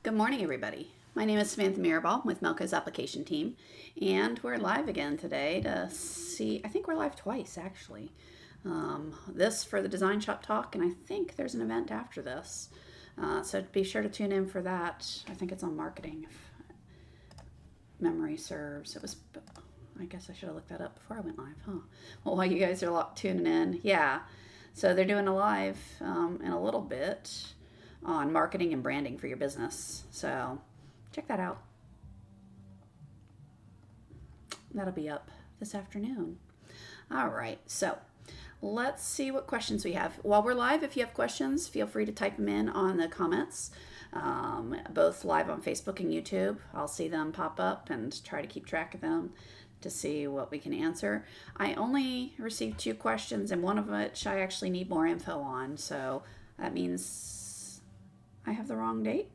Good morning, everybody. My name is Samantha Mirabal with Melco's application team, and we're live again today to see, I think we're live twice actually. This for the DesignShop Talk, and I think there's an event after this. So be sure to tune in for that. I think it's on marketing, if memory serves. I guess I should have looked that up before I went live, huh? Well, while you guys are tuning in, yeah. So they're doing a live in a little bit on marketing and branding for your business. So check that out. That'll be up this afternoon. All right, so let's see what questions we have. While we're live, if you have questions, feel free to type them in on the comments, both live on Facebook and YouTube. I'll see them pop up and try to keep track of them to see what we can answer. I only received 2 questions, and one of which I actually need more info on, so that means I have the wrong date.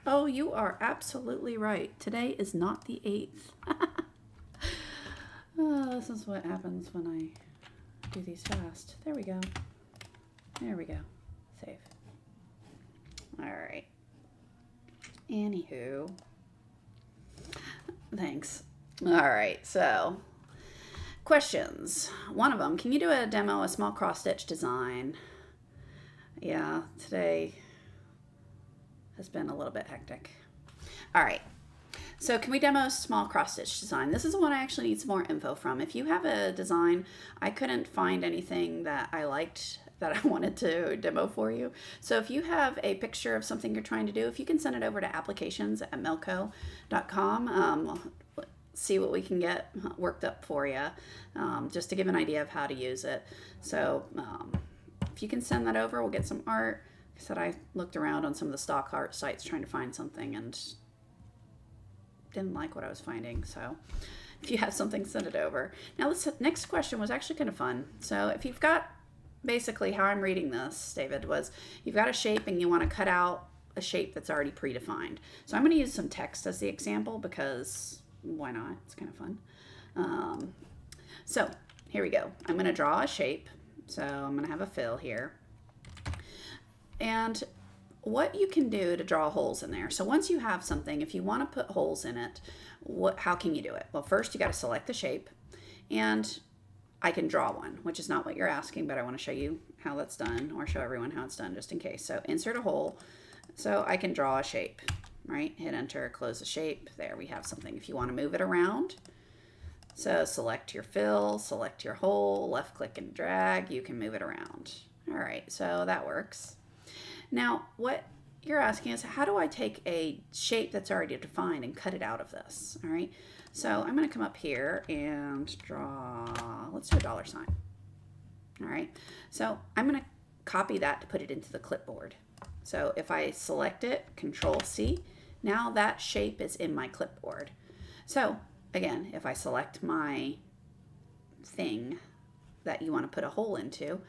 Oh, you are absolutely right. Today is not the 8th. Oh, this is what happens when I do these fast. There we go. There we go. Save. All right. Anywho. Thanks. All right, so questions. One of them, can you do a demo, a small cross-stitch design? Yeah, today has been a little bit hectic. All right, so can we demo a small cross-stitch design? This is one I actually need some more info from. If you have a design, I couldn't find anything that I liked that I wanted to demo for you. So if you have a picture of something you're trying to do, if you can send it over to applications@melco.com, see what we can get worked up for you, just to give an idea of how to use it. So if you can send that over, we'll get some art. Like I said, I looked around on some of the stock art sites trying to find something and didn't like what I was finding. So if you have something, send it over. Now this next question was actually kind of fun. So if you've got, basically how I'm reading this, David, was you've got a shape and you want to cut out a shape that's already predefined. So I'm going to use some text as the example because why not? It's kind of fun. So here we go. I'm going to draw a shape. So I'm going to have a fill here. And what you can do to draw holes in there. So once you have something, if you want to put holes in it, how can you do it? Well, first you got to select the shape, and I can draw one, which is not what you're asking, but I want to show you how that's done, or show everyone how it's done just in case. So insert a hole. So I can draw a shape, right? Hit enter, close the shape. There we have something. If you want to move it around, so select your fill, select your hole, left click and drag, you can move it around. All right, so that works. Now, what you're asking is, how do I take a shape that's already defined and cut it out of this? All right, so I'm going to come up here and draw, let's do a $. All right, so I'm going to copy that to put it into the clipboard. So if I select it, Control C, now that shape is in my clipboard. So again, if I select my thing that you want to put a hole into,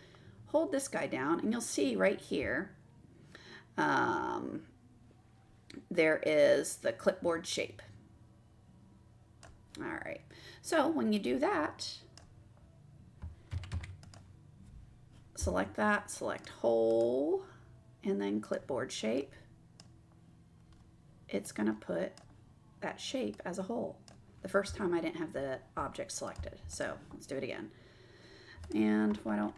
hold this guy down and you'll see right here, there is the clipboard shape. All right, so when you do that, select that, select hole, and then clipboard shape. It's going to put that shape as a hole. The first time I didn't have the object selected, so let's do it again. And why don't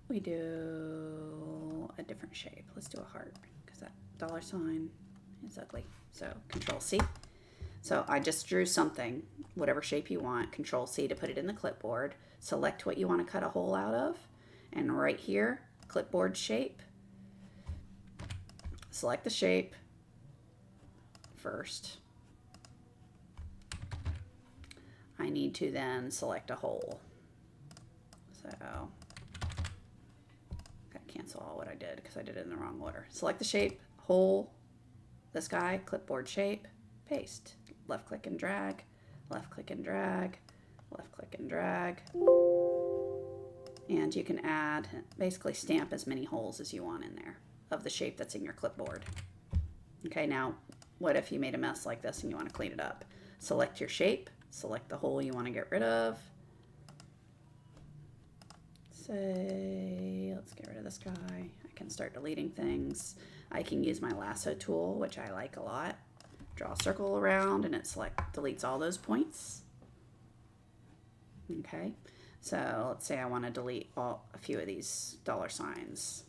we do a different shape? Let's do a heart, because that $sign is ugly. So Control C. So I just drew something, whatever shape you want. Control C to put it in the clipboard. Select what you want to cut a hole out of, and right here, clipboard shape. Select the shape first. I need to then select a hole. So gotta cancel all what I did because I did it in the wrong order. Select the shape, hole, this guy, clipboard shape, paste. Left click and drag, left click and drag, left click and drag. And you can add, basically stamp as many holes as you want in there of the shape that's in your clipboard. Okay, now what if you made a mess like this and you want to clean it up? Select your shape, select the hole you want to get rid of. Say, let's get rid of this guy. I can start deleting things. I can use my lasso tool, which I like a lot. Draw a circle around and it deletes all those points. Okay, so let's say I want to delete a few of these dollar signs.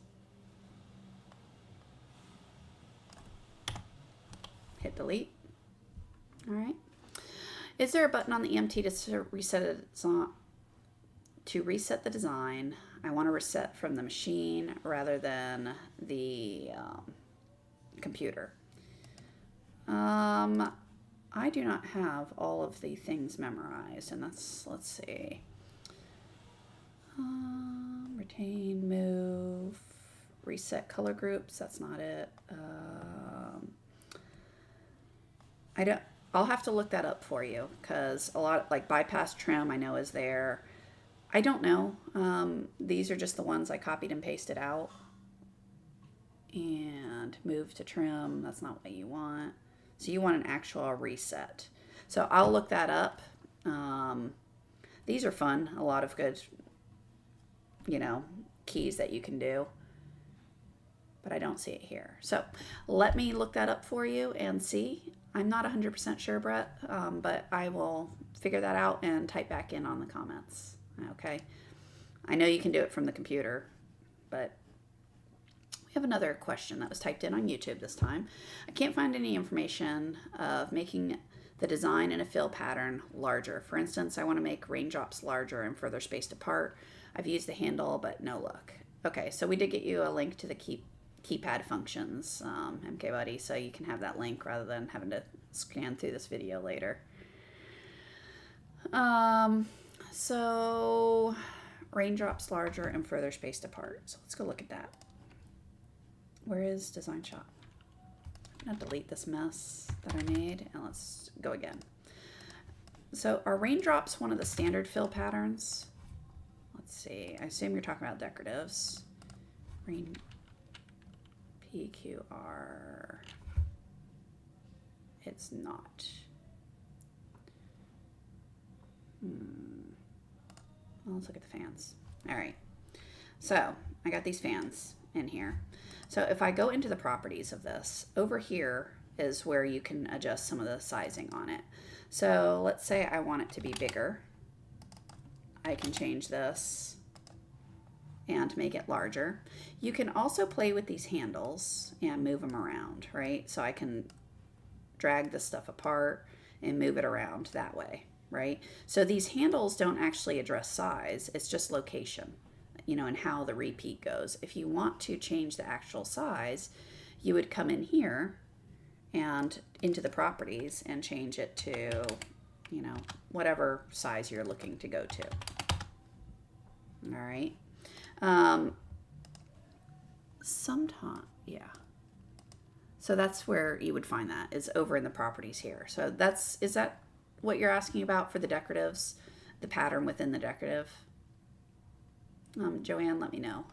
Hit delete. All right. Is there a button on the EMT to reset the design? I want to reset from the machine rather than the computer. I do not have all of the things memorized, and let's see. Retain, move, reset color groups. That's not it. I'll have to look that up for you, because a lot like bypass trim I know is there. I don't know. These are just the ones I copied and pasted out. And move to trim. That's not what you want. So you want an actual reset. So I'll look that up. These are fun. A lot of good, keys that you can do. But I don't see it here. So let me look that up for you and see. I'm not 100% sure, Brett, but I will figure that out and type back in on the comments. Okay. I know you can do it from the computer, but we have another question that was typed in on YouTube this time. I can't find any information of making the design in a fill pattern larger. For instance, I want to make raindrops larger and further spaced apart. I've used the handle, but no luck. Okay, so we did get you a link to the keypad functions, MKBuddy, so you can have that link rather than having to scan through this video later. So raindrops larger and further spaced apart. So let's go look at that. Where is DesignShop? I'm gonna delete this mess that I made and let's go again. So are raindrops one of the standard fill patterns? Let's see, I assume you're talking about decoratives. PQR. It's not. Well, let's look at the fans. All right. So I got these fans in here. So if I go into the properties of this, over here is where you can adjust some of the sizing on it. So let's say I want it to be bigger. I can change this and make it larger. You can also play with these handles and move them around, right? So I can drag this stuff apart and move it around that way, right? So these handles don't actually address size, it's just location, and how the repeat goes. If you want to change the actual size, you would come in here and into the properties and change it to, whatever size you're looking to go to. All right. Sometimes, yeah. So that's where you would find that, is over in the properties here. So is that what you're asking about for the decoratives, the pattern within the decorative? Joanne, let me know.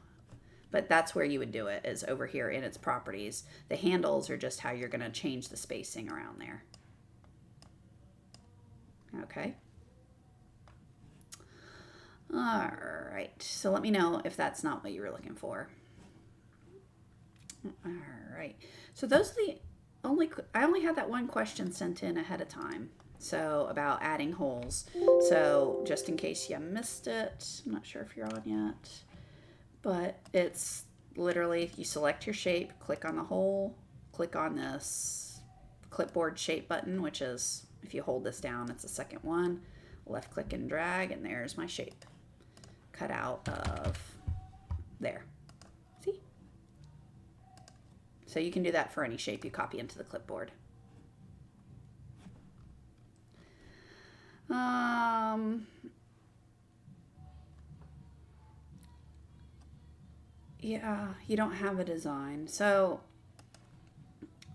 But that's where you would do it, is over here in its properties. The handles are just how you're going to change the spacing around there. Okay. All right, so let me know if that's not what you were looking for. All right, so those are I only had that one question sent in ahead of time, so about adding holes. So just in case you missed it, I'm not sure if you're on yet, but it's literally, you select your shape, click on the hole, click on this clipboard shape button, which is, if you hold this down, it's the second one, left click and drag, and there's my shape cut out of there. See? So you can do that for any shape you copy into the clipboard. Yeah, you don't have a design. So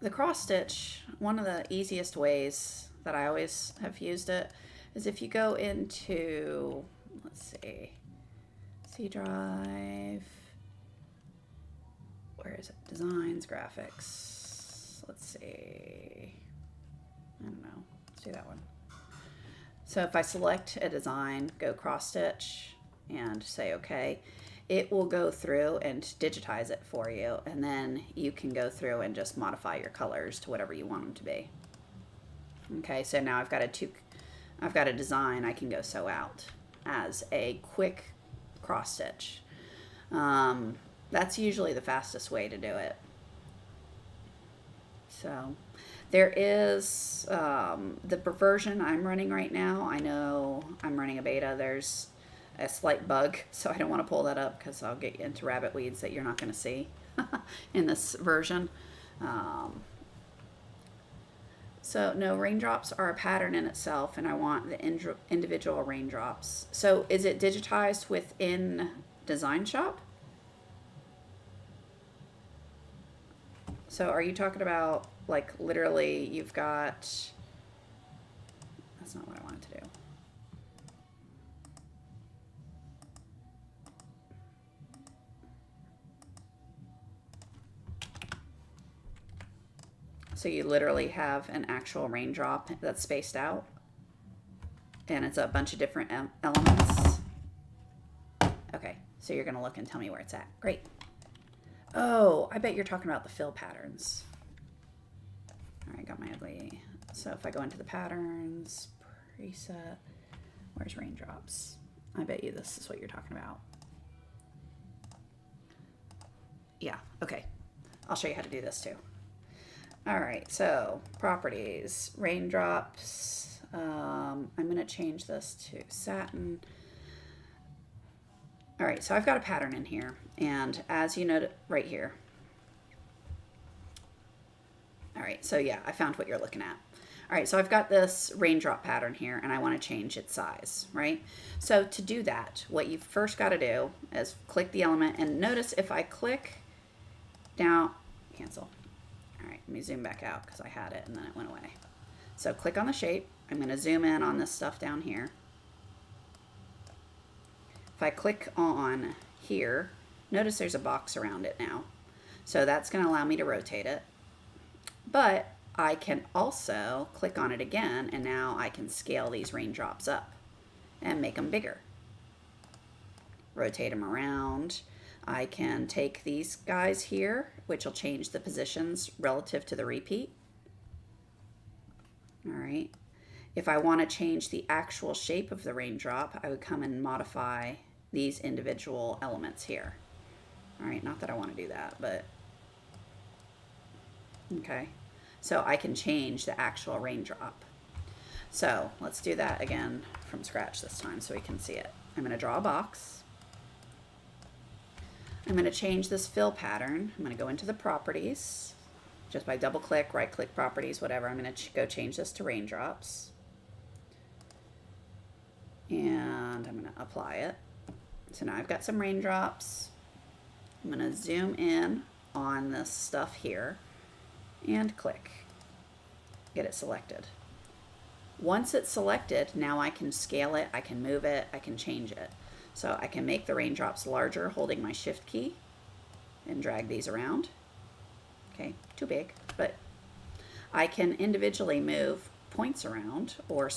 the cross stitch, one of the easiest ways that I always have used it is if you go into, let's see, C drive, where is it? Designs, graphics. Let's see. I don't know. Let's do that one. So if I select a design, go cross stitch and say okay, it will go through and digitize it for you, and then you can go through and just modify your colors to whatever you want them to be. Okay, so now I've got a design I can go sew out as a quick cross stitch. That's usually the fastest way to do it. So there is the version I'm running right now. I know I'm running a beta. There's a slight bug, so I don't want to pull that up because I'll get into rabbit weeds that you're not going to see in this version. So no, raindrops are a pattern in itself, and I want the individual raindrops. So is it digitized within DesignShop? So are you talking about like literally you've got, that's not what I wanted to do. So you literally have an actual raindrop that's spaced out, and it's a bunch of different elements. Okay, so you're gonna look and tell me where it's at. Great. Oh, I bet you're talking about the fill patterns. All right, got my ugly. So if I go into the patterns, preset, where's raindrops? I bet you this is what you're talking about. Yeah, okay. I'll show you how to do this too. All right, so properties, raindrops. I'm gonna change this to satin. All right, so I've got a pattern in here, and as you note right here. All right, so yeah, I found what you're looking at. All right, so I've got this raindrop pattern here, and I want to change its size, right? So to do that, what you've first got to do is click the element, and notice if I click down, cancel. All right, let me zoom back out because I had it and then it went away. So click on the shape. I'm going to zoom in on this stuff down here. If I click on here, notice there's a box around it now. So that's going to allow me to rotate it. But I can also click on it again, and now I can scale these raindrops up and make them bigger. Rotate them around. I can take these guys here, which will change the positions relative to the repeat. All right. If I want to change the actual shape of the raindrop, I would come and modify these individual elements here. All right, not that I want to do that, but okay. So I can change the actual raindrop. So let's do that again from scratch this time so we can see it. I'm going to draw a box. I'm going to change this fill pattern. I'm going to go into the properties. Just by double click, right click properties, whatever. I'm going to go change this to raindrops. And I'm going to apply it. So now I've got some raindrops. I'm going to zoom in on this stuff here and click. Get it selected. Once it's selected, now I can scale it, I can move it, I can change it. So I can make the raindrops larger holding my shift key and drag these around. Okay, too big, but I can individually move points around or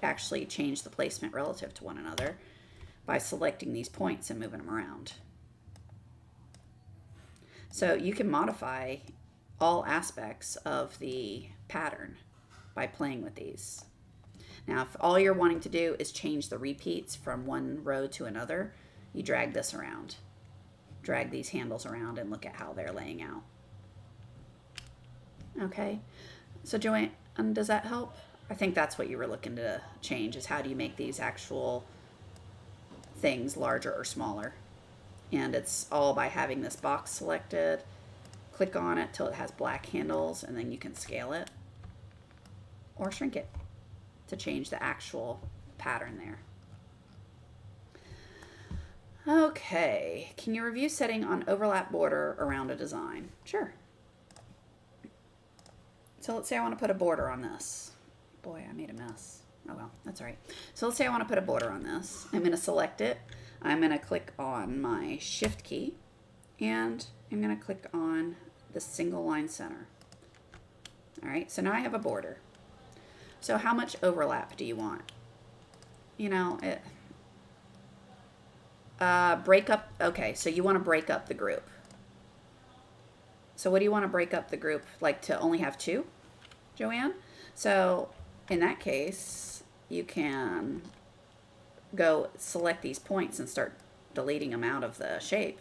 actually change the placement relative to one another by selecting these points and moving them around. So you can modify all aspects of the pattern by playing with these. Now, if all you're wanting to do is change the repeats from one row to another, you drag this around. Drag these handles around and look at how they're laying out. Okay, so Joanne, does that help? I think that's what you were looking to change, is how do you make these actual things larger or smaller. And it's all by having this box selected. Click on it till it has black handles, and then you can scale it or shrink it to change the actual pattern there. Okay, can you review setting on overlap border around a design? Sure. So let's say I want to put a border on this. Boy, I made a mess. Oh well, that's all right. So let's say I want to put a border on this. I'm going to select it. I'm going to click on my shift key, and I'm going to click on the single line center. All right, so now I have a border. So how much overlap do you want? You know, break up. Okay, so you want to break up the group. So what do you want to break up the group? Like to only have 2, Joanne? So in that case, you can go select these points and start deleting them out of the shape,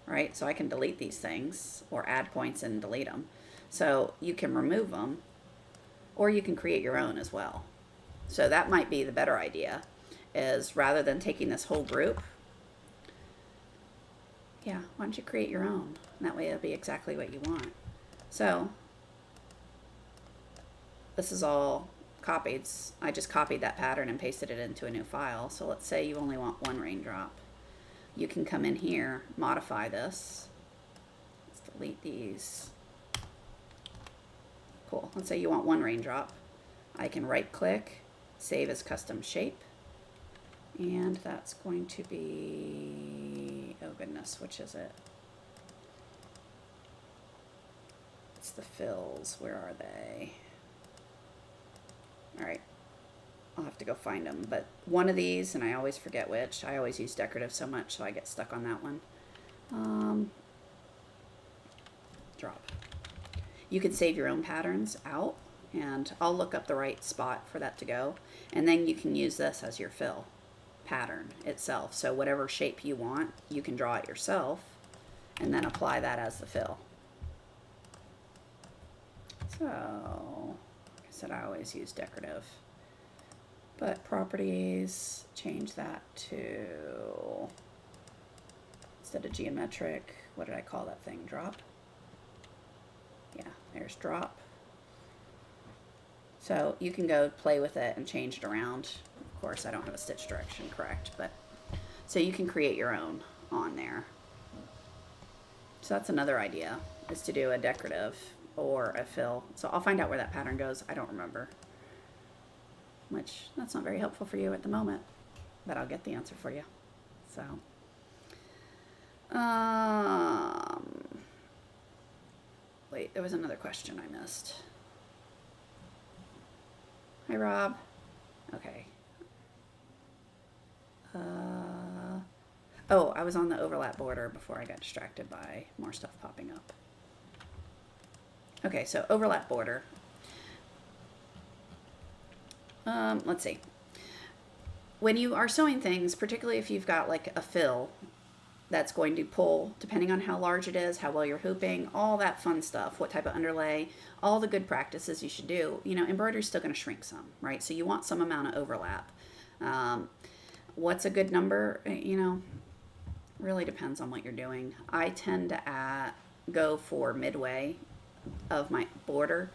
right? So I can delete these things or add points and delete them. So you can remove them, or you can create your own as well. So that might be the better idea, is rather than taking this whole group, yeah, why don't you create your own? And that way it'll be exactly what you want. So this is all copied. I just copied that pattern and pasted it into a new file. So let's say you only want 1 raindrop. You can come in here, modify this. Let's delete these. Cool. Let's say you want 1 raindrop. I can right click, save as custom shape. And that's going to be, oh goodness, which is it? It's the fills. Where are they? All right. I'll have to go find them. But one of these, and I always forget which. I always use decorative so much, so I get stuck on that one. Drop. You can save your own patterns out, and I'll look up the right spot for that to go. And then you can use this as your fill pattern itself. So whatever shape you want, you can draw it yourself and then apply that as the fill. So, like I said, I always use decorative. But properties, change that to, instead of geometric, what did I call that thing? Drop? Yeah, there's drop. So you can go play with it and change it around. Of course, I don't have a stitch direction correct, but so you can create your own on there. So that's another idea, is to do a decorative or a fill. So I'll find out where that pattern goes. I don't remember, which that's not very helpful for you at the moment, but I'll get the answer for you. So, wait, there was another question I missed. Hi, Rob. Okay. Oh, I was on the overlap border before I got distracted by more stuff popping up. Okay, so overlap border. Let's see. When you are sewing things, particularly if you've got like a fill that's going to pull, depending on how large it is, how well you're hooping, all that fun stuff, what type of underlay, all the good practices you should do. You know, embroidery is still going to shrink some, right? So you want some amount of overlap. What's a good number? You know, really depends on what you're doing. I tend to go for midway of my border.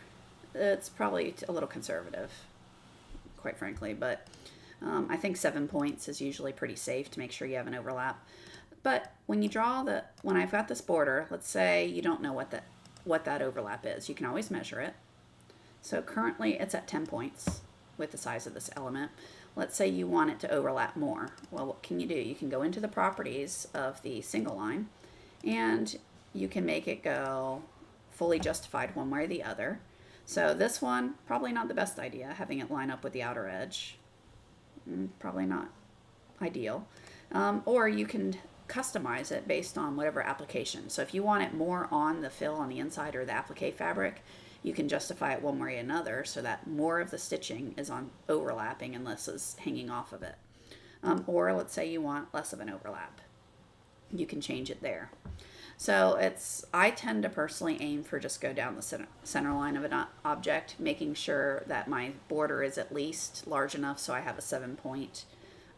It's probably a little conservative, quite frankly, but I think 7 points is usually pretty safe to make sure you have an overlap. But when you draw when I've got this border, let's say you don't know what that overlap is, you can always measure it. So currently it's at 10 points with the size of this element. Let's say you want it to overlap more. Well, what can you do? You can go into the properties of the single line and you can make it go fully justified one way or the other. So this one, probably not the best idea, having it line up with the outer edge. Probably not ideal. Or you can customize it based on whatever application. So if you want it more on the fill on the inside or the applique fabric, you can justify it one way or another so that more of the stitching is on overlapping and less is hanging off of it. Or let's say you want less of an overlap. You can change it there. So I tend to personally aim for just go down the center line of an object, making sure that my border is at least large enough so I have a 7-point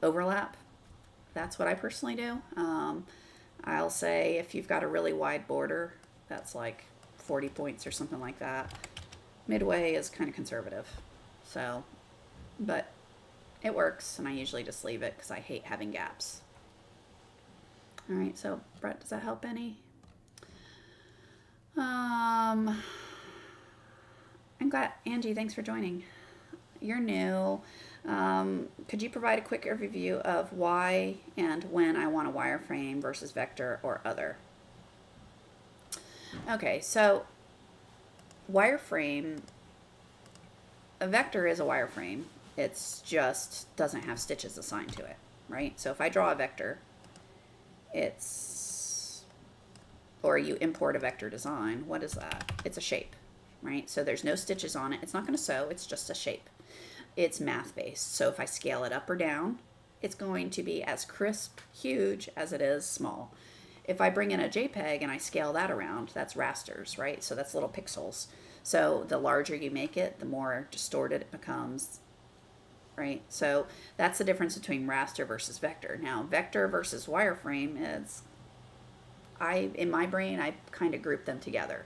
overlap. That's what I personally do. I'll say if you've got a really wide border, that's like 40 points or something like that. Midway is kind of conservative. So, but it works, and I usually just leave it because I hate having gaps. All right, so Brett, does that help any? I'm glad, Angie, thanks for joining. You're new. Could you provide a quick overview of why and when I want a wireframe versus vector or other? Okay, so wireframe, a vector is a wireframe. It's just doesn't have stitches assigned to it, right? So if I draw a vector, or you import a vector design, what is that? It's a shape, right? So there's no stitches on it. It's not going to sew, it's just a shape. It's math based. So if I scale it up or down, it's going to be as crisp, huge as it is small. If I bring in a JPEG and I scale that around, that's rasters, right? So that's little pixels. So the larger you make it, the more distorted it becomes, right? So that's the difference between raster versus vector. Now, vector versus wireframe is, in my brain, I kind of group them together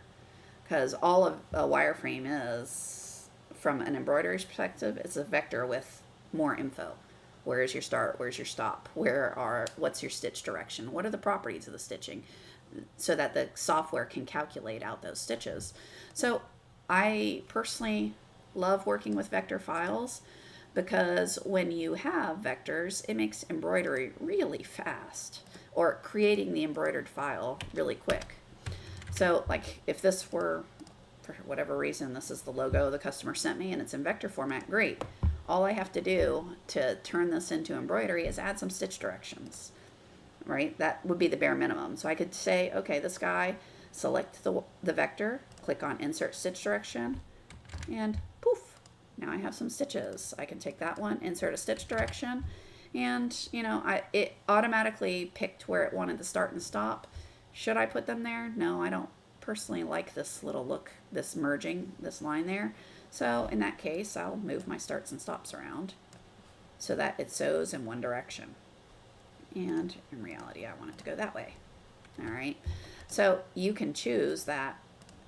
because all of a wireframe is, from an embroidery perspective, it's a vector with more info. Where is your start? Where's your stop? What's your stitch direction? What are the properties of the stitching? So that the software can calculate out those stitches. So I personally love working with vector files because when you have vectors, it makes embroidery really fast, or creating the embroidered file really quick. So like if this were, for whatever reason, this is the logo the customer sent me and it's in vector format, great. All I have to do to turn this into embroidery is add some stitch directions, right? That would be the bare minimum. So I could say, okay, this guy, select the vector, click on insert stitch direction, and poof, now I have some stitches. I can take that one, insert a stitch direction, and it automatically picked where it wanted to start and stop. Should I put them there? No, I don't personally like this little look, this merging, this line there. So in that case, I'll move my starts and stops around so that it sews in one direction. And in reality, I want it to go that way. All right. So you can choose that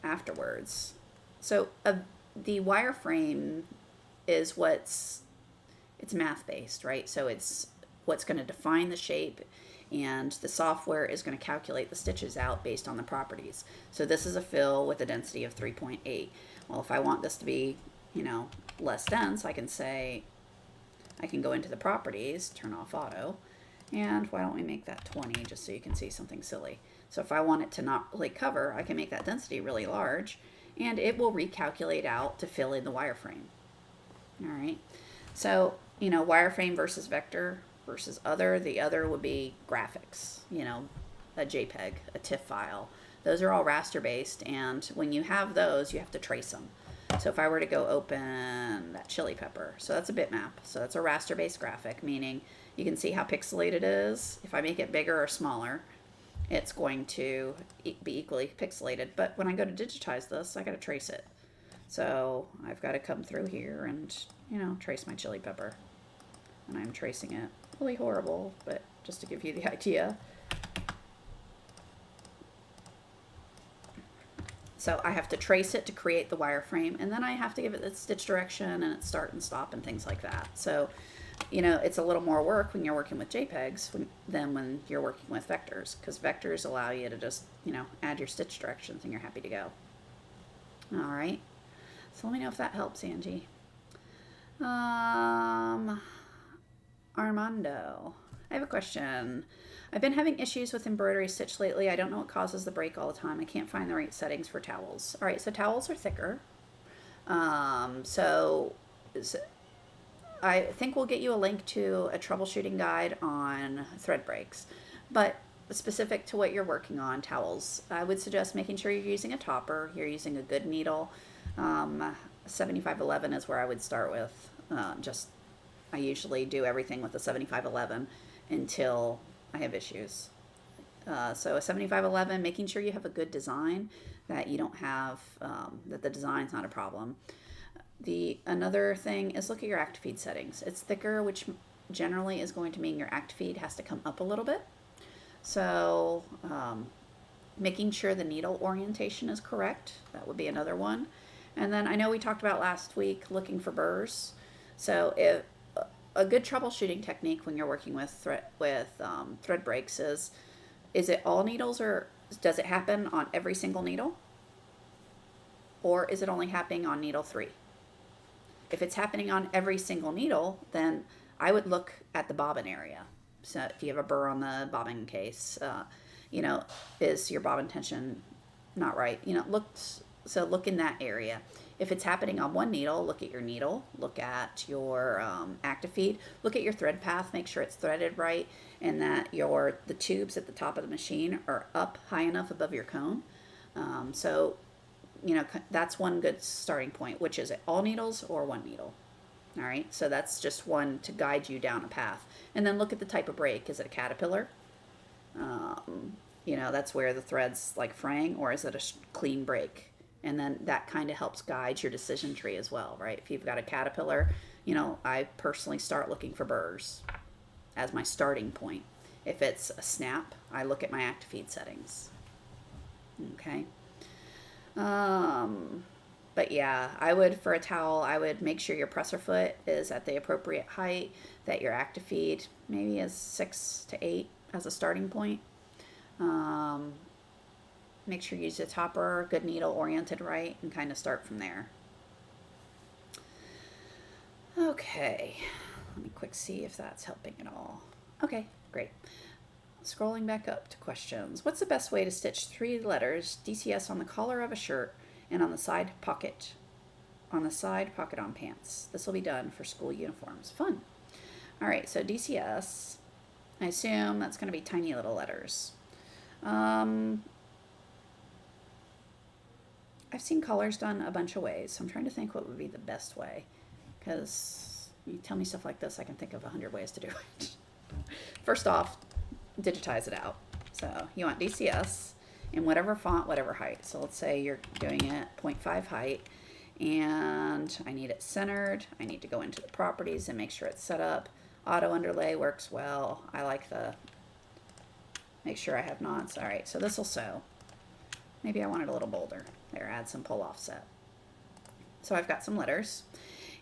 afterwards. So the wireframe is it's math based, right? So it's what's going to define the shape, and the software is going to calculate the stitches out based on the properties. So this is a fill with a density of 3.8. Well, if I want this to be, less dense, I can go into the properties, turn off auto, and why don't we make that 20 just so you can see something silly. So if I want it to not really cover, I can make that density really large, and it will recalculate out to fill in the wireframe. All right. So, wireframe versus vector versus other. The other would be graphics, a JPEG, a TIFF file. Those are all raster based, and when you have those, you have to trace them. So if I were to go open that chili pepper, so that's a bitmap. So that's a raster based graphic, meaning you can see how pixelated it is. If I make it bigger or smaller, it's going to be equally pixelated. But when I go to digitize this, I got to trace it. So I've got to come through here and, trace my chili pepper. And I'm tracing it. Really horrible, but just to give you the idea. So I have to trace it to create the wireframe, and then I have to give it its stitch direction and its start and stop and things like that. So, it's a little more work when you're working with JPEGs than when you're working with vectors, because vectors allow you to just, add your stitch directions and you're happy to go. All right. So let me know if that helps, Angie. Armando, I have a question. I've been having issues with embroidery stitch lately. I don't know what causes the break all the time. I can't find the right settings for towels. All right, so towels are thicker. So I think we'll get you a link to a troubleshooting guide on thread breaks. But specific to what you're working on, towels, I would suggest making sure you're using a topper. You're using a good needle. 7511 is where I would start with. I usually do everything with a 7511 until I have issues. So a 7511, making sure you have a good design, that you don't have, that the design's not a problem. Another thing is look at your act feed settings. It's thicker, which generally is going to mean your act feed has to come up a little bit. So making sure the needle orientation is correct, that would be another one. And then I know we talked about last week looking for burrs. So if a good troubleshooting technique when you're working with thread breaks is it all needles, or does it happen on every single needle? Or is it only happening on needle 3? If it's happening on every single needle, then I would look at the bobbin area. So if you have a burr on the bobbin case, is your bobbin tension not right? Look in that area. If it's happening on one needle, look at your needle, look at your active feed, look at your thread path, make sure it's threaded right, and that the tubes at the top of the machine are up high enough above your cone. So, that's one good starting point. Which is it, all needles or one needle? All right, so that's just one to guide you down a path. And then look at the type of break. Is it a caterpillar? That's where the thread's like fraying, or is it a clean break? And then that kind of helps guide your decision tree as well, right? If you've got a caterpillar, I personally start looking for burrs as my starting point. If it's a snap, I look at my active feed settings. Okay. But yeah, for a towel, I would make sure your presser foot is at the appropriate height, that your active feed maybe is 6 to 8 as a starting point. Make sure you use a topper, good needle oriented right, and kind of start from there. Okay, let me quick see if that's helping at all. Okay, great. Scrolling back up to questions. What's the best way to stitch 3 letters DCS on the collar of a shirt and on the side pocket on pants? This will be done for school uniforms. Fun. All right, so DCS, I assume that's going to be tiny little letters. I've seen collars done a bunch of ways, so I'm trying to think what would be the best way, because you tell me stuff like this, I can think of 100 ways to do it. First off, digitize it out. So you want DCS in whatever font, whatever height. So let's say you're doing it 0.5 height, and I need it centered. I need to go into the properties and make sure it's set up. Auto underlay works well. I like make sure I have knots. All right, so this will sew. Maybe I want it a little bolder. There, add some pull offset. So I've got some letters.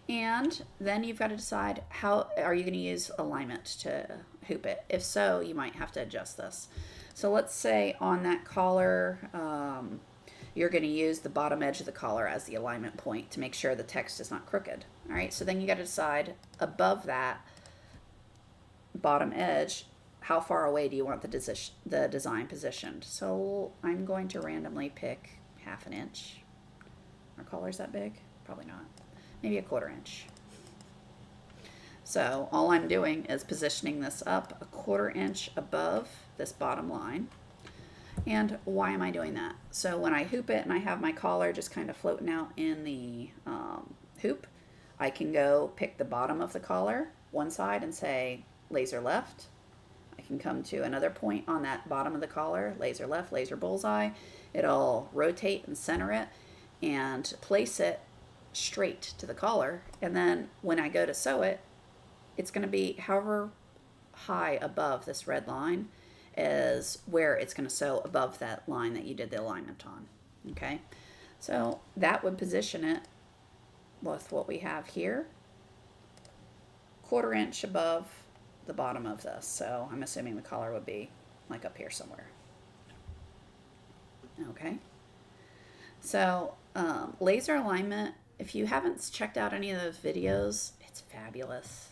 And then you've got to decide, how are you going to use alignment to hoop it? If so, you might have to adjust this. So let's say on that collar, you're going to use the bottom edge of the collar as the alignment point to make sure the text is not crooked. All right, so then you got to decide above that bottom edge, how far away do you want the design positioned? So I'm going to randomly pick 1/2 inch. Are collars that big? Probably not. Maybe 1/4 inch. So all I'm doing is positioning this up 1/4 inch above this bottom line. And why am I doing that? So when I hoop it and I have my collar just kind of floating out in the hoop, I can go pick the bottom of the collar, one side, and say laser left. I can come to another point on that bottom of the collar, laser left, laser bullseye. It'll rotate and center it and place it straight to the collar. And then when I go to sew it, it's going to be however high above this red line is where it's going to sew above that line that you did the alignment on. Okay, so that would position it with what we have here, 1/4 inch above the bottom of this. So I'm assuming the collar would be like up here somewhere. Okay, so laser alignment, if you haven't checked out any of those videos, it's fabulous.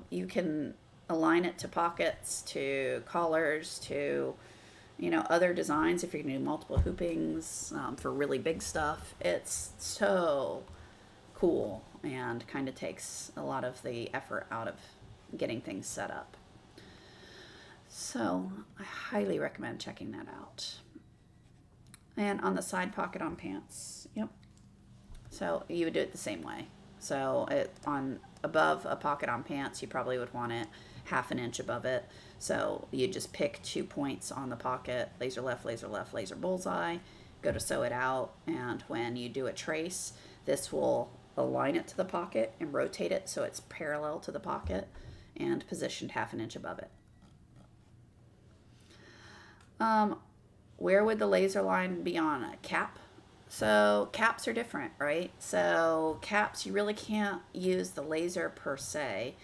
You can align it to pockets, to collars, to other designs if you're going to do multiple hoopings for really big stuff. It's so cool and kind of takes a lot of the effort out of getting things set up. So I highly recommend checking that out. And on the side pocket on pants, yep. So you would do it the same way. So above a pocket on pants, you probably would want it 1/2 inch above it. So you just pick 2 points on the pocket, laser left, laser bullseye, go to sew it out, and when you do a trace, this will align it to the pocket and rotate it so it's parallel to the pocket and positioned 1/2 inch above it. Where would the laser line be on a cap? So caps are different, right? So caps, you really can't use the laser per se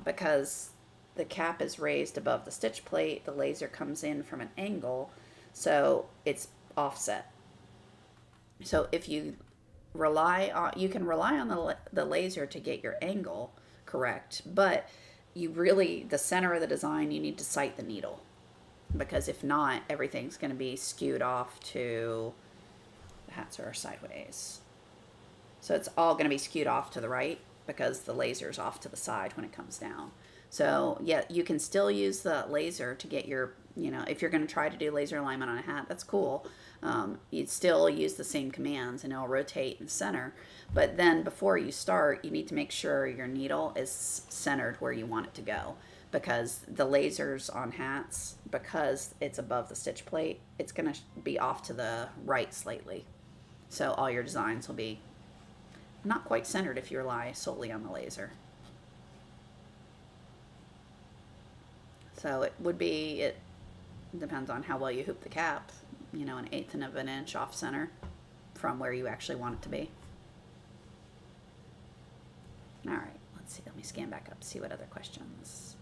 because the cap is raised above the stitch plate. The laser comes in from an angle, so it's offset. So if you you can rely on the laser to get your angle correct, but the center of the design, you need to sight the needle, because if not, everything's going to be skewed off to, the hats are sideways. So it's all going to be skewed off to the right because the laser is off to the side when it comes down. So yeah, you can still use the laser to get your, if you're going to try to do laser alignment on a hat, that's cool. You'd still use the same commands and it'll rotate and center. But then before you start, you need to make sure your needle is centered where you want it to go. Because the lasers on hats, because it's above the stitch plate, it's going to be off to the right slightly. So all your designs will be not quite centered if you rely solely on the laser. So it depends on how well you hoop the cap, an 1/8 of an inch off center from where you actually want it to be. All right, let's see, let me scan back up, see what other questions.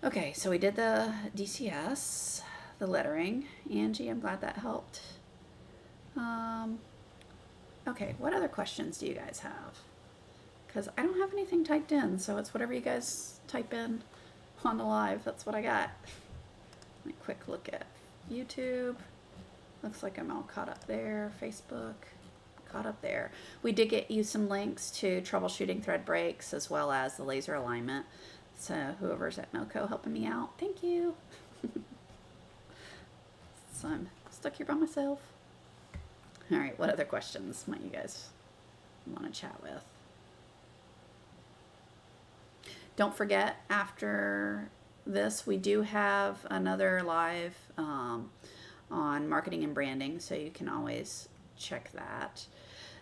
Okay, so we did the DCS, the lettering. Angie, I'm glad that helped. Okay, what other questions do you guys have? Because I don't have anything typed in, so it's whatever you guys type in on the live. That's what I got. Let me quick look at YouTube. Looks like I'm all caught up there. Facebook, caught up there. We did get you some links to troubleshooting thread breaks as well as the laser alignment. So whoever's at Milco helping me out, thank you. So I'm stuck here by myself. All right, what other questions might you guys want to chat with? Don't forget, after this, we do have another live on marketing and branding, so you can always check that.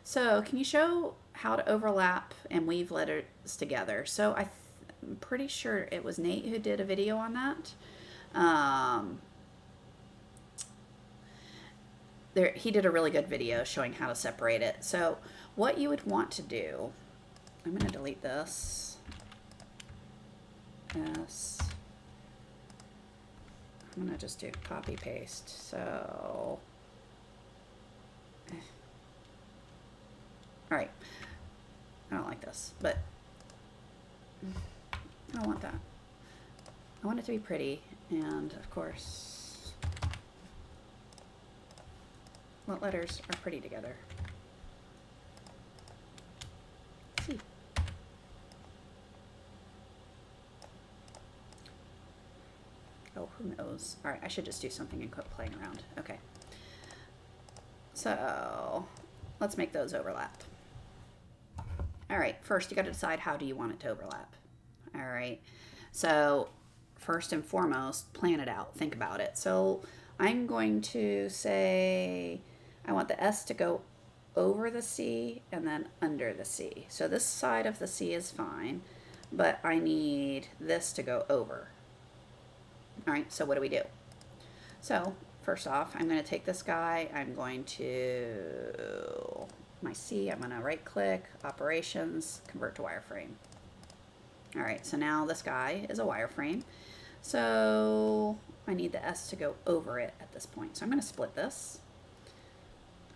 So can you show how to overlap and weave letters together? So I'm pretty sure it was Nate who did a video on that. He did a really good video showing how to separate it. So what you would want to do, I'm going to delete this. Yes. I'm going to just do copy paste. So, all right. I don't like this, but I don't want that. I want it to be pretty, and of course, what letters are pretty together? Let's see. Oh, who knows? All right, I should just do something and quit playing around. Okay. So let's make those overlap. All right, first you got to decide how do you want it to overlap. All right, so first and foremost, plan it out, think about it. So I'm going to say I want the S to go over the C and then under the C. So this side of the C is fine, but I need this to go over. All right, so what do? So first off, I'm going to take this guy, I'm going to my C, I'm going to right click, operations, convert to wireframe. All right, so now this guy is a wireframe. So I need the S to go over it at this point. So I'm going to split this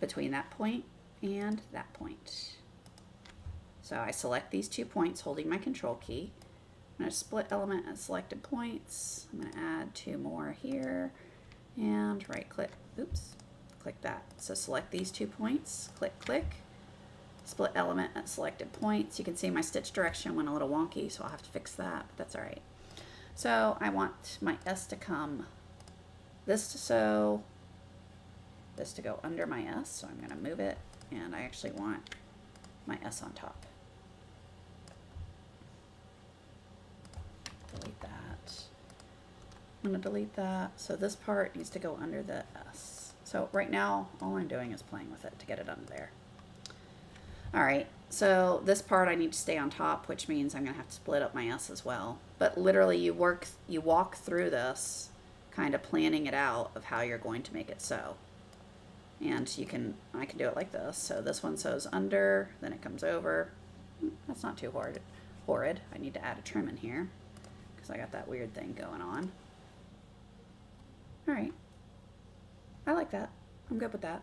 between that point and that point. So I select these 2 points holding my control key. I'm going to split element at selected points. I'm going to add 2 more here and right click, oops, click that. So select these 2 points, click, click, split element at selected points. You can see my stitch direction went a little wonky, so I'll have to fix that, but that's all right. So I want my S to come, this to sew, this to go under my S, so I'm going to move it, and I actually want my S on top. Delete that. I'm going to delete that. So this part needs to go under the S. So right now, all I'm doing is playing with it to get it under there. All right, so this part I need to stay on top, which means I'm going to have to split up my S as well. But literally you walk through this, kind of planning it out of how you're going to make it sew. And I can do it like this. So this one sews under, then it comes over. That's not too horrid. I need to add a trim in here because I got that weird thing going on. All right, I like that. I'm good with that.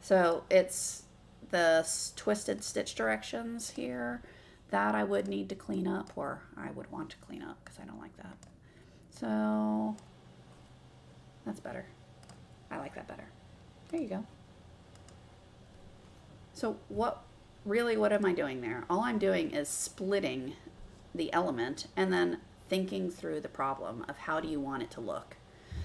So it's the twisted stitch directions here that I would need to clean up, or I would want to clean up because I don't like that. So that's better. I like that better. There you go. So what am I doing there? All I'm doing is splitting the element and then thinking through the problem of how do you want it to look.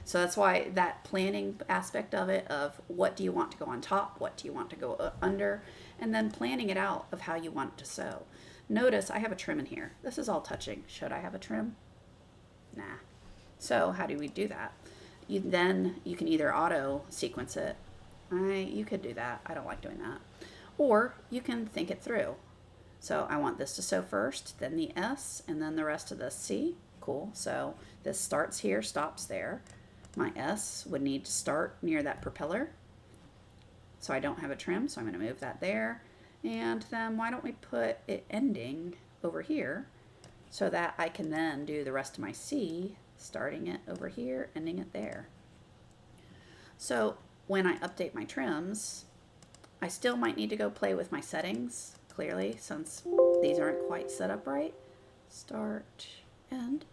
So that's why that planning aspect of it, of what do you want to go on top, what do you want to go under, and then planning it out of how you want it to sew. Notice I have a trim in here. This is all touching. Should I have a trim? Nah. So how do we do that? You can either auto sequence it. You could do that. I don't like doing that. Or you can think it through. So I want this to sew first, then the S, and then the rest of the C. Cool. So this starts here, stops there. My S would need to start near that propeller. So I don't have a trim, so I'm going to move that there. And then why don't we put it ending over here so that I can then do the rest of my C, starting it over here, ending it there. So when I update my trims, I still might need to go play with my settings, clearly, since these aren't quite set up right. Start, end.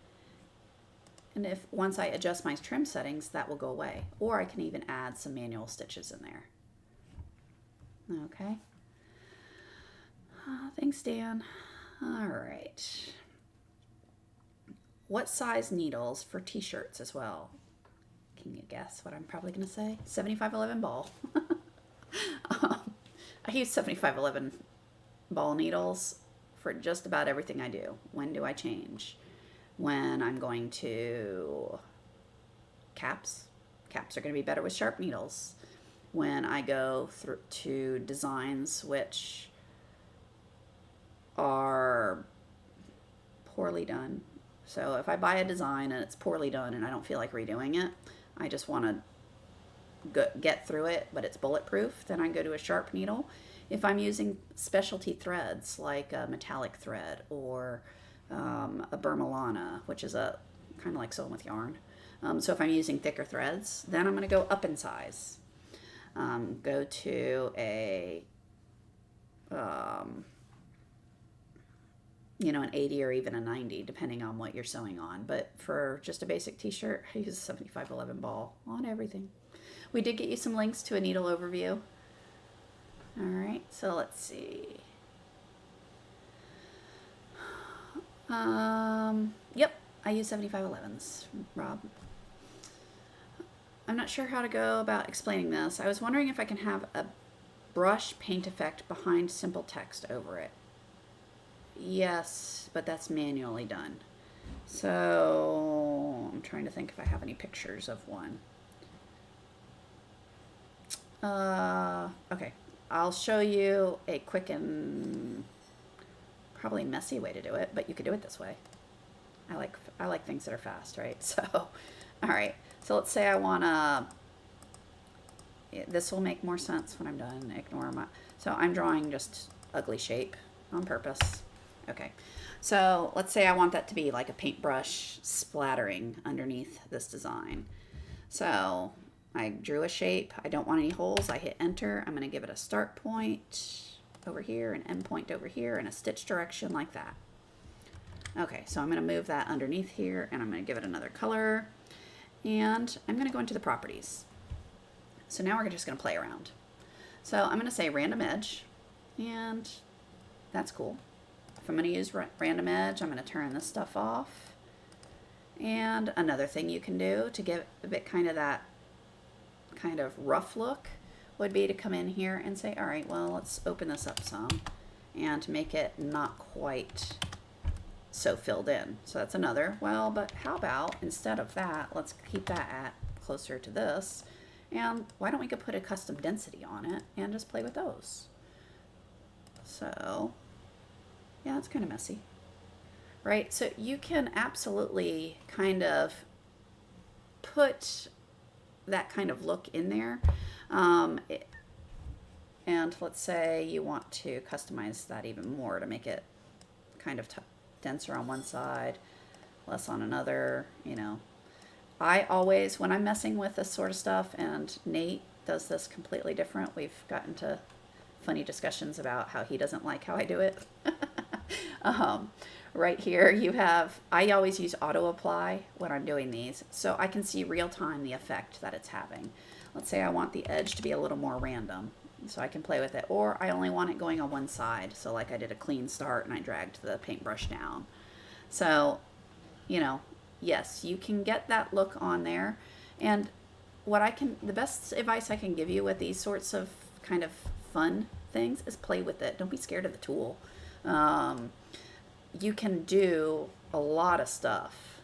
And if once I adjust my trim settings, that will go away. Or I can even add some manual stitches in there. Okay. Thanks, Dan. All right. What size needles for t-shirts as well? Can you guess what I'm probably going to say? 7511 ball. I use 7511 ball needles for just about everything I do. When do I change? When I'm going to caps. Caps are going to be better with sharp needles. When I go through to designs which are poorly done. So if I buy a design and it's poorly done and I don't feel like redoing it, I just want to get through it, but it's bulletproof, then I go to a sharp needle. If I'm using specialty threads like a metallic thread or a Burmalana, which is a kind of like sewing with yarn. So if I'm using thicker threads, then I'm going to go up in size. Go to a an 80 or even a 90, depending on what you're sewing on. But for just a basic t-shirt, I use a 7511 ball on everything. We did get you some links to a needle overview. All right, so let's see. Yep, I use 7511s, Rob. I'm not sure how to go about explaining this. I was wondering if I can have a brush paint effect behind simple text over it. Yes, but that's manually done. So I'm trying to think if I have any pictures of one. Okay, I'll show you a quick and probably messy way to do it, but you could do it this way. I like things that are fast, right? So, all right. So let's say I wanna. This will make more sense when I'm done. Ignore my. So I'm drawing just ugly shape on purpose. Okay. So let's say I want that to be like a paintbrush splattering underneath this design. So I drew a shape. I don't want any holes. I hit enter. I'm going to give it a start point over here, an end point over here, and a stitch direction like that. Okay, so I'm going to move that underneath here, and I'm going to give it another color. And I'm going to go into the properties. So now we're just going to play around. So I'm going to say random edge, and that's cool. If I'm going to use random edge, I'm going to turn this stuff off. And another thing you can do to give a bit kind of that kind of rough look would be to come in here and say, all right, well, let's open this up some and make it not quite so filled in. So that's another. Well, but how about instead of that, let's keep that at closer to this. And why don't we go put a custom density on it and just play with those? So yeah, it's kind of messy, right? So you can absolutely kind of put that kind of look in there. And let's say you want to customize that even more to make it kind of denser on one side, less on another, you know. I always, when I'm messing with this sort of stuff, and Nate does this completely different, we've gotten to funny discussions about how he doesn't like how I do it. Right here you have, I always use auto apply when I'm doing these, so I can see real time the effect that it's having. Let's say I want the edge to be a little more random. So I can play with it. Or I only want it going on one side. So like I did a clean start and I dragged the paintbrush down. So, you know, yes, you can get that look on there. And the best advice I can give you with these sorts of kind of fun things is play with it. Don't be scared of the tool. You can do a lot of stuff,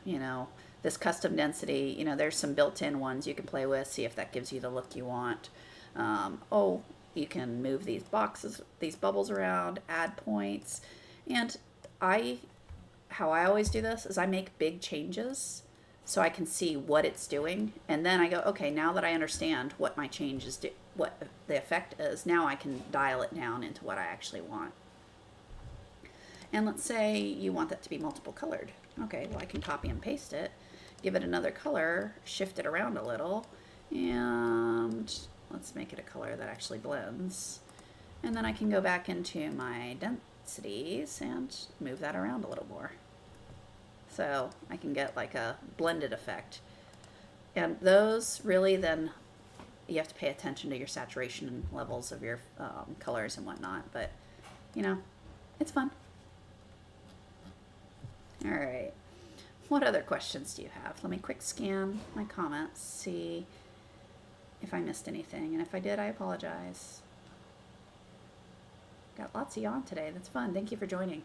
this custom density, there's some built-in ones you can play with, see if that gives you the look you want. You can move these bubbles around, add points. And how I always do this is I make big changes so I can see what it's doing. And then I go, okay, now that I understand what my changes do, what the effect is, now I can dial it down into what I actually want. And let's say you want that to be multiple colored. Okay, well I can copy and paste it, give it another color, shift it around a little, and let's make it a color that actually blends. And then I can go back into my densities and move that around a little more. So I can get like a blended effect. And those really then, you have to pay attention to your saturation levels of your colors and whatnot, but it's fun. All right, what other questions do you have? Let me quick scan my comments, see if I missed anything, and if I did, I apologize. Got lots of you on today. That's fun. Thank you for joining.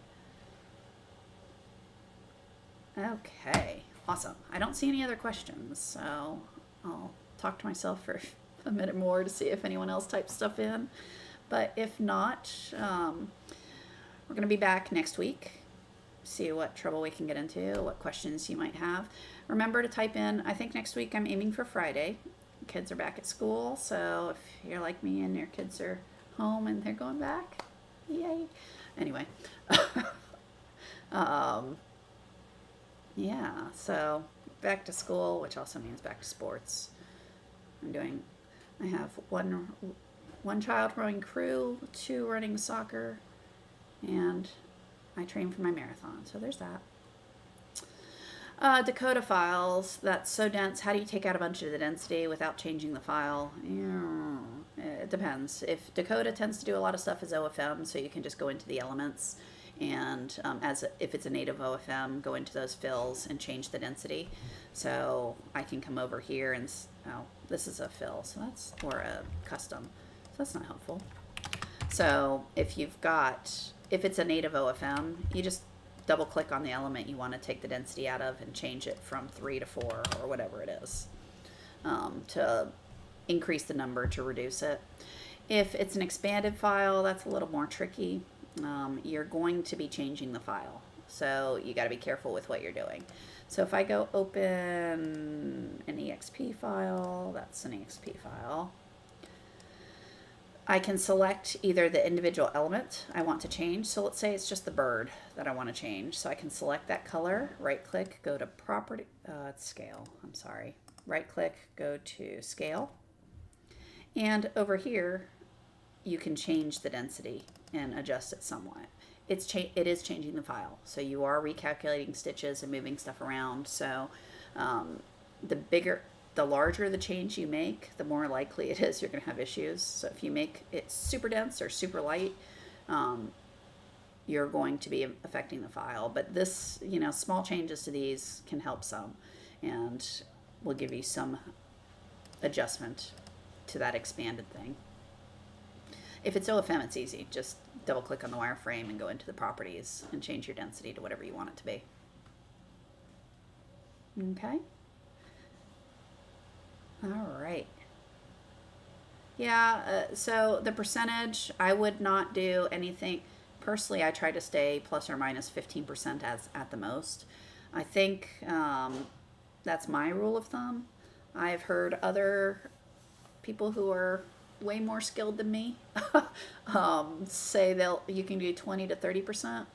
Okay, awesome. I don't see any other questions, so I'll talk to myself for a minute more to see if anyone else types stuff in. But if not, we're going to be back next week. See what trouble we can get into, what questions you might have. Remember to type in, I think next week I'm aiming for Friday. Kids are back at school, so if you're like me and your kids are home and they're going back, yay. Anyway, yeah, so back to school, which also means back to sports. I have one child running crew, 2 running soccer, and I train for my marathon, so there's that. Dakota files, that's so dense. How do you take out a bunch of the density without changing the file? It depends. If Dakota tends to do a lot of stuff as OFM, so you can just go into the elements and if it's a native OFM, go into those fills and change the density. So I can come over here and, this is a fill, so or a custom, so that's not helpful. So if it's a native OFM, you just double click on the element you want to take the density out of and change it from 3 to 4 or whatever it is, to increase the number, to reduce it. If it's an expanded file, that's a little more tricky. You're going to be changing the file, so you got to be careful with what you're doing. So if I go open an EXP file, that's an EXP file. I can select either the individual element I want to change. So let's say it's just the bird that I want to change. So I can select that color, right click, go to property, scale, I'm sorry. Right click, go to scale. And over here, you can change the density and adjust it somewhat. It is changing the file. So you are recalculating stitches and moving stuff around. So the larger the change you make, the more likely it is you're going to have issues. So if you make it super dense or super light, you're going to be affecting the file. But this, small changes to these can help some and will give you some adjustment to that expanded thing. If it's OFM, it's easy. Just double click on the wireframe and go into the properties and change your density to whatever you want it to be. Okay. All right. Yeah, so the percentage, I would not do anything. Personally, I try to stay plus or minus 15% at the most. I think that's my rule of thumb. I've heard other people who are way more skilled than me say you can do 20 to 30%.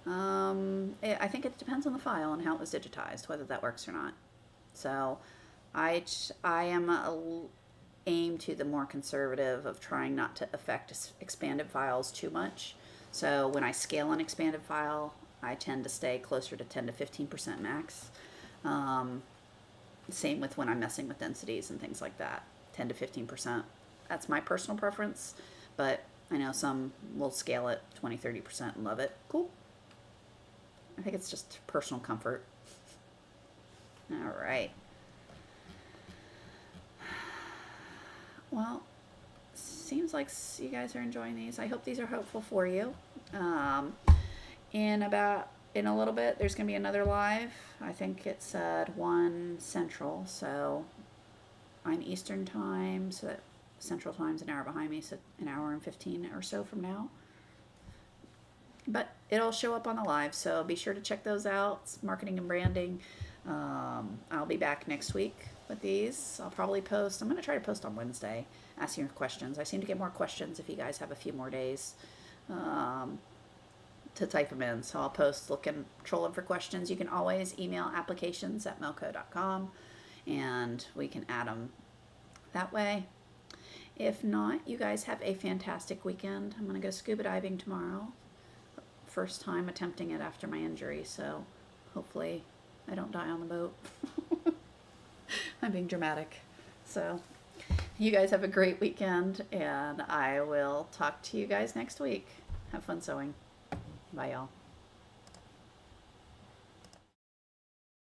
I think it depends on the file and how it was digitized, whether that works or not. So I am aim to the more conservative of trying not to affect expanded files too much. So when I scale an expanded file, I tend to stay closer to 10 to 15% max. Same with when I'm messing with densities and things like that, 10 to 15%. That's my personal preference, but I know some will scale it 20-30% and love it. Cool. I think it's just personal comfort. All right. Well, seems like you guys are enjoying these. I hope these are helpful for you. In a little bit, there's going to be another live. I think it said 1 Central, so I'm Eastern time, so that Central time's an hour behind me, so an hour and 15 or so from now. But it'll show up on the live, so be sure to check those out. It's marketing and branding. I'll be back next week with these. I'll probably post. I'm going to try to post on Wednesday, asking your questions. I seem to get more questions if you guys have a few more days to type them in. So I'll post trolling for questions. You can always email applications@melco.com, and we can add them that way. If not, you guys have a fantastic weekend. I'm going to go scuba diving tomorrow. First time attempting it after my injury, so hopefully I don't die on the boat. I'm being dramatic. So you guys have a great weekend, and I will talk to you guys next week. Have fun sewing. Bye, y'all.